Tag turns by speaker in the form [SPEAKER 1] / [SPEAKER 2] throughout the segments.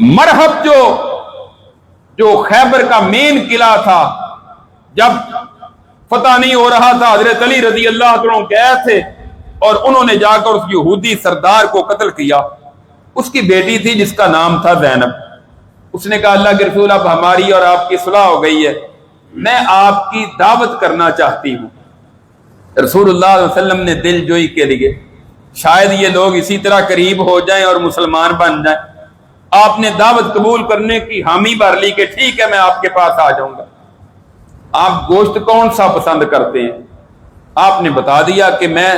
[SPEAKER 1] مرحب جو خیبر کا مین قلعہ تھا، جب فتح نہیں ہو رہا تھا، حضرت علی رضی اللہ عنہ گئے تھے اور انہوں نے جا کر اس یہودی سردار کو قتل کیا۔ اس کی بیٹی تھی جس کا نام تھا زینب۔ اس نے کہا اللہ کے رسول اب ہماری اور آپ کی صلح ہو گئی ہے، میں آپ کی دعوت کرنا چاہتی ہوں۔ رسول اللہ علیہ وسلم نے دل جوئی کے لیے شاید یہ لوگ اسی طرح قریب ہو جائیں اور مسلمان بن جائیں، آپ نے دعوت قبول کرنے کی حامی بھر لی کہ ٹھیک ہے میں آپ کے پاس آ جاؤں گا۔ آپ گوشت کون سا پسند کرتے ہیں؟ آپ نے بتا دیا کہ میں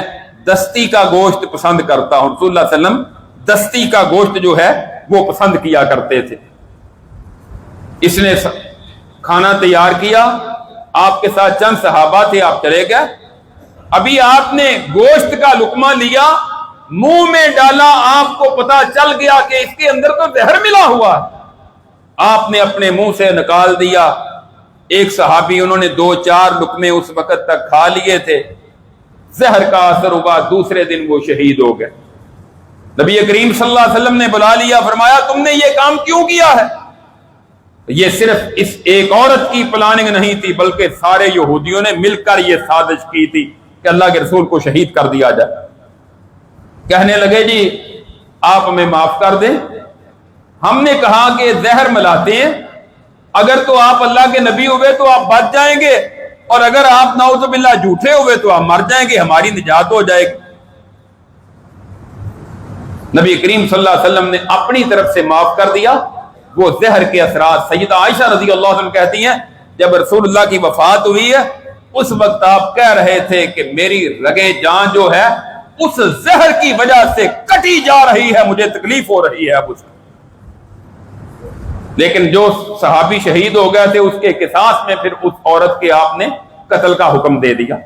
[SPEAKER 1] دستی کا گوشت پسند کرتا ہوں۔ رسول اللہ علیہ وسلم دستی کا گوشت جو ہے وہ پسند کیا کرتے تھے۔ اس نے کھانا تیار کیا، آپ کے ساتھ چند صحابہ تھے، آپ چلے گئے۔ ابھی آپ نے گوشت کا لقمہ لیا، منہ میں ڈالا، آپ کو پتا چل گیا کہ اس کے اندر تو زہر ملا ہوا۔ آپ نے اپنے منہ سے نکال دیا۔ ایک صحابی انہوں نے 2-4 لقمے اس وقت تک کھا لیے تھے، زہر کا اثر ہوا، دوسرے دن وہ شہید ہو گئے۔ نبی کریم صلی اللہ علیہ وسلم نے بلا لیا، فرمایا تم نے یہ کام کیوں کیا ہے؟ یہ صرف اس ایک عورت کی پلاننگ نہیں تھی، بلکہ سارے یہودیوں نے مل کر یہ سازش کی تھی کہ اللہ کے رسول کو شہید کر دیا جائے۔ کہنے لگے جی آپ ہمیں معاف کر دیں، ہم نے کہا کہ زہر ملاتے ہیں، اگر تو آپ اللہ کے نبی ہوئے تو آپ بچ جائیں گے، اور اگر آپ نعوذ باللہ جھوٹے ہوئے تو آپ مر جائیں گے، ہماری نجات ہو جائے گی۔ نبی کریم صلی اللہ علیہ وسلم نے اپنی طرف سے معاف کر دیا۔ وہ زہر کے اثرات، سیدہ عائشہ رضی اللہ عنہ کہتی ہیں جب رسول اللہ کی وفات ہوئی ہے اس وقت آپ کہہ رہے تھے کہ میری رگے جان جو ہے اس زہر کی وجہ سے کٹی جا رہی ہے، مجھے تکلیف ہو رہی ہے اب اس کی۔ لیکن جو صحابی شہید ہو گئے تھے اس کے قصاص میں پھر اس عورت کے آپ نے قتل کا حکم دے دیا۔